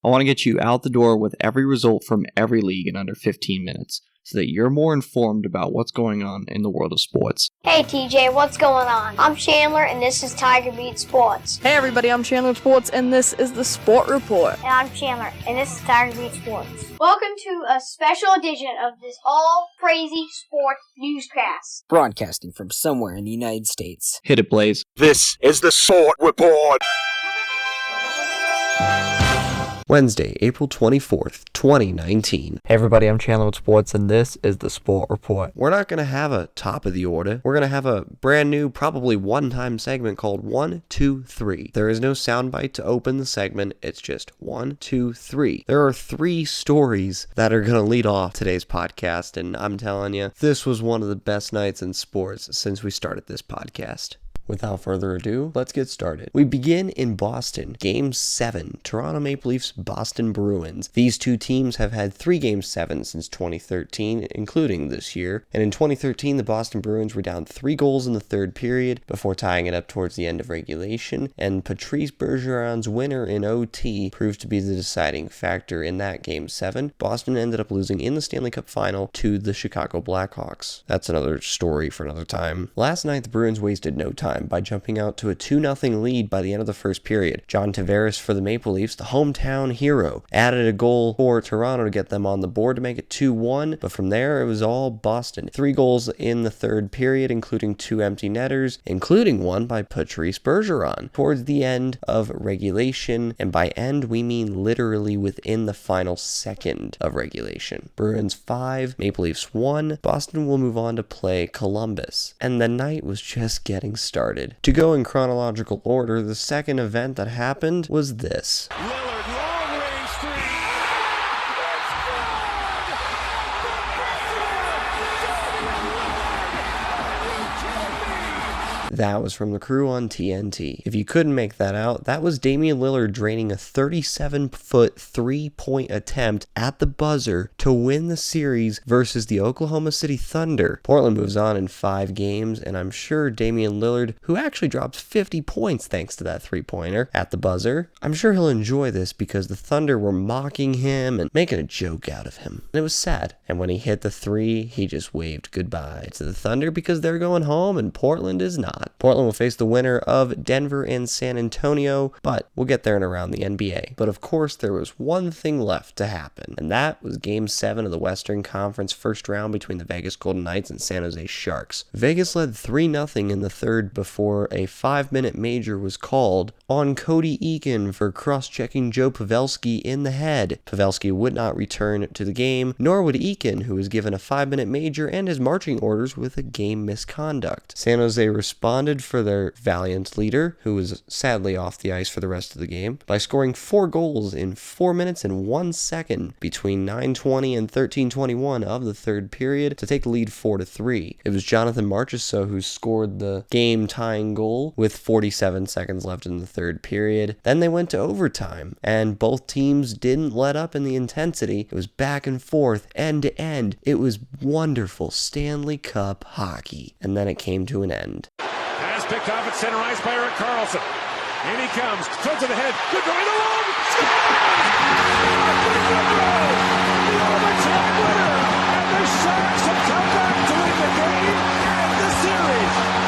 I want to get you out the door with every result from every league in under 15 minutes, so that you're more informed about what's going on in the world of sports. Hey TJ, what's going on? I'm Chandler and this is Tiger Beat Sports. Hey everybody, I'm Chandler Sports and this is the Sport Report. And I'm Chandler and this is Tiger Beat Sports. Welcome to a special edition of this all crazy sports newscast. Broadcasting from somewhere in the United States. Hit it, Blaze. This is the Sport Report. Wednesday, April 24th, 2019. Hey everybody, I'm Chandler with Sports, and this is the Sport Report. We're not going to have a top of the order. We're going to have a brand new, probably one-time segment called 1, 2, 3. There is no soundbite to open the segment. It's just 1, 2, 3. There are 3 stories that are going to lead off today's podcast, and I'm telling you, this was one of the best nights in sports since we started this podcast. Without further ado, let's get started. We begin in Boston. Game 7. Toronto Maple Leafs, Boston Bruins. These two teams have had 3 Game 7 since 2013, including this year. And in 2013, the Boston Bruins were down 3 goals in the third period before tying it up towards the end of regulation. And Patrice Bergeron's winner in OT proved to be the deciding factor in that Game 7. Boston ended up losing in the Stanley Cup Final to the Chicago Blackhawks. That's another story for another time. Last night, the Bruins wasted no time by jumping out to a 2-0 lead by the end of the first period. John Tavares for the Maple Leafs, the hometown hero, added a goal for Toronto to get them on the board to make it 2-1, but from there it was all Boston. 3 goals in the third period, including 2 empty netters, including one by Patrice Bergeron towards the end of regulation, and by end we mean literally within the final second of regulation. Bruins 5, Maple Leafs 1. Boston will move on to play Columbus, and the night was just getting started. To go in chronological order, the second event that happened was this. Lillard, long range three. That was from the crew on TNT. If you couldn't make that out, that was Damian Lillard draining a 37-foot 3-point attempt at the buzzer to win the series versus the Oklahoma City Thunder. Portland moves on in 5 games, and I'm sure Damian Lillard, who actually dropped 50 points thanks to that 3-pointer at the buzzer, I'm sure he'll enjoy this because the Thunder were mocking him and making a joke out of him. And it was sad. And when he hit the 3, he just waved goodbye to the Thunder because they're going home and Portland is not. Portland will face the winner of Denver and San Antonio, but we'll get there in around the NBA. But of course, there was one thing left to happen, and that was Game 7 of the Western Conference first round between the Vegas Golden Knights and San Jose Sharks. Vegas led 3-0 in the third before a 5-minute major was called on Cody Eakin for cross-checking Joe Pavelski in the head. Pavelski would not return to the game, nor would Eakin, who was given a 5-minute major and his marching orders with a game misconduct. San Jose responded for their valiant leader, who was sadly off the ice for the rest of the game, by scoring 4 goals in 4 minutes and 1 second between 9:20 and 13:21 of the third period to take the lead 4-3. It was Jonathan Marchessault who scored the game-tying goal with 47 seconds left in the third period. Then they went to overtime, and both teams didn't let up in the intensity. It was back and forth, end to end. It was wonderful Stanley Cup hockey, and then it came to an end. Pass picked off at center ice by Erik Karlsson. In he comes, front to the head, good going along, scores! The overtime winner, and the Sharks have come back to win the game and the series.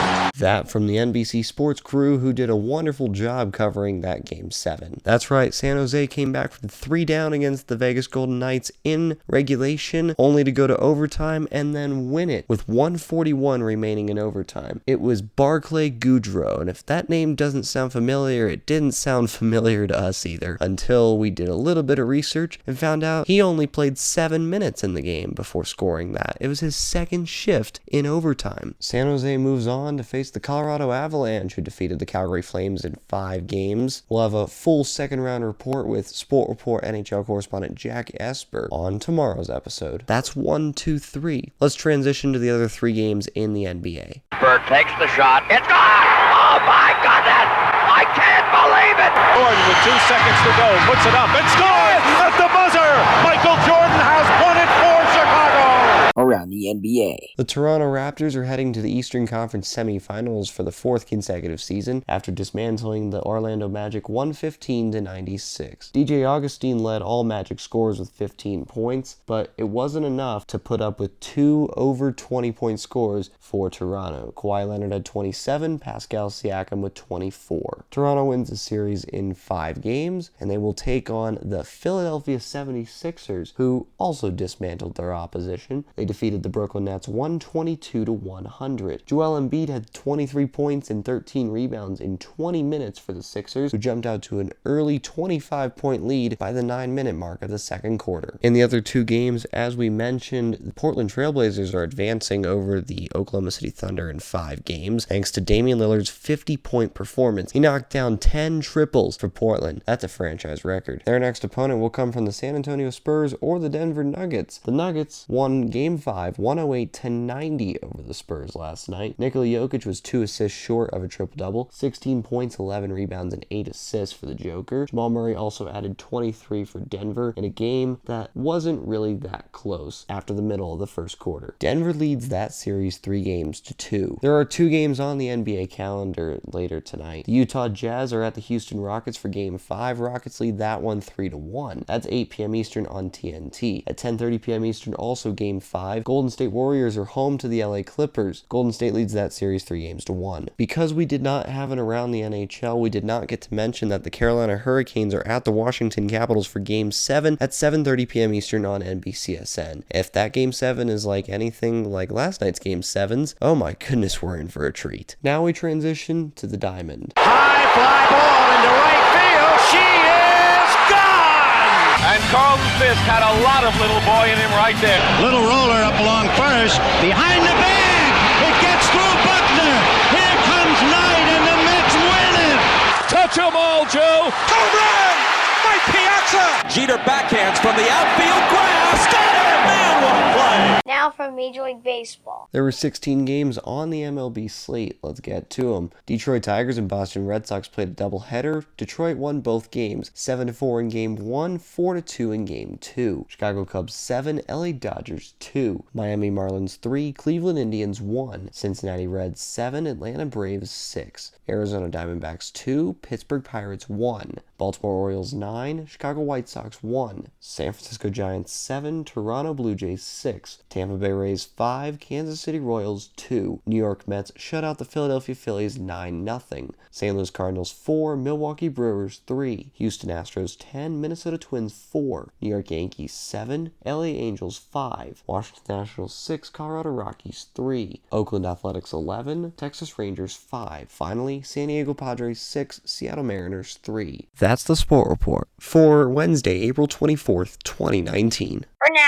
That from the NBC Sports crew, who did a wonderful job covering that Game 7. That's right, San Jose came back from 3 down against the Vegas Golden Knights in regulation, only to go to overtime and then win it with 1:41 remaining in overtime. It was Barclay Goodrow, and if that name doesn't sound familiar, it didn't sound familiar to us either, until we did a little bit of research and found out he only played 7 minutes in the game before scoring that. It was his second shift in overtime. San Jose moves on to face the Colorado Avalanche, who defeated the Calgary Flames in 5 games. We'll have a full second round report with Sport Report NHL correspondent Jack Esper on tomorrow's episode. That's 1, 2, 3. Let's transition to the other 3 games in the NBA. Bird takes the shot. It's gone! Oh my goodness! I can't believe it! Jordan with 2 seconds to go, puts it up and scores at the buzzer! Michael Jordan has won it for Chicago! A around the NBA. The Toronto Raptors are heading to the Eastern Conference semifinals for the fourth consecutive season after dismantling the Orlando Magic 115-96. DJ Augustine led all Magic scorers with 15 points, but it wasn't enough to put up with two over 20-point scores for Toronto. Kawhi Leonard had 27, Pascal Siakam with 24. Toronto wins the series in 5 games, and they will take on the Philadelphia 76ers, who also dismantled their opposition. They defeated the Brooklyn Nets 122-100. Joel Embiid had 23 points and 13 rebounds in 20 minutes for the Sixers, who jumped out to an early 25-point lead by the 9-minute mark of the second quarter. In the other 2 games, as we mentioned, the Portland Trailblazers are advancing over the Oklahoma City Thunder in 5 games, thanks to Damian Lillard's 50-point performance. He knocked down 10 triples for Portland. That's a franchise record. Their next opponent will come from the San Antonio Spurs or the Denver Nuggets. The Nuggets won Game 5, 108-90 over the Spurs last night. Nikola Jokic was 2 assists short of a triple-double, 16 points, 11 rebounds, and 8 assists for the Joker. Jamal Murray also added 23 for Denver in a game that wasn't really that close after the middle of the first quarter. Denver leads that series 3-2. There are 2 games on the NBA calendar later tonight. The Utah Jazz are at the Houston Rockets for Game 5. Rockets lead that one 3-1. That's 8 p.m. Eastern on TNT. At 10:30 p.m. Eastern, also Game 5, Golden State Warriors are home to the LA Clippers. Golden State leads that series 3-1. Because we did not have an around the NHL, we did not get to mention that the Carolina Hurricanes are at the Washington Capitals for Game 7 at 7:30 p.m. Eastern on NBCSN. If that Game 7 is like anything like last night's Game 7s, oh my goodness, we're in for a treat. Now we transition to the Diamond. High fly ball into right field. She is gone! And Carlton Fisk had a lot of little boy in him right there. Little roller up along first. Behind the bag. It gets through Buckner. Here comes Knight and the Mets win it. Touch 'em all, Joe. Home run! Mike Piazza. Jeter backhands from the outfield grass. Got it! Man, what a play! Now from Major League Baseball. There were 16 games on the MLB slate. Let's get to them. Detroit Tigers and Boston Red Sox played a doubleheader. Detroit won both games, 7-4 in Game 1, 4-2 in Game 2. Chicago Cubs 7, LA Dodgers 2. Miami Marlins 3, Cleveland Indians 1. Cincinnati Reds 7, Atlanta Braves 6. Arizona Diamondbacks 2, Pittsburgh Pirates 1. Baltimore Orioles 9, Chicago White Sox 1. San Francisco Giants 7, Toronto Blue Jays 6. Tampa Bay Rays 5, Kansas City Royals 2. New York Mets shut out the Philadelphia Phillies 9-0. St. Louis Cardinals 4, Milwaukee Brewers 3. Houston Astros 10, Minnesota Twins 4. New York Yankees 7, LA Angels 5. Washington Nationals 6, Colorado Rockies 3. Oakland Athletics 11, Texas Rangers 5. Finally, San Diego Padres 6, Seattle Mariners 3. That's the Sport Report. For Wednesday, April 24th, 2019. For now,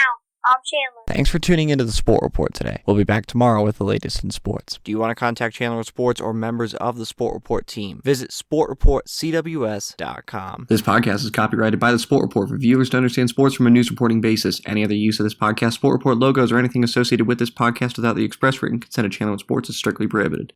I'm Chandler. Thanks for tuning into the Sport Report today. We'll be back tomorrow with the latest in sports. Do you want to contact Chandler Sports or members of the Sport Report team? Visit sportreportcws.com. This podcast is copyrighted by the Sport Report for viewers to understand sports from a news reporting basis. Any other use of this podcast, Sport Report logos, or anything associated with this podcast without the express written consent of Chandler Sports is strictly prohibited.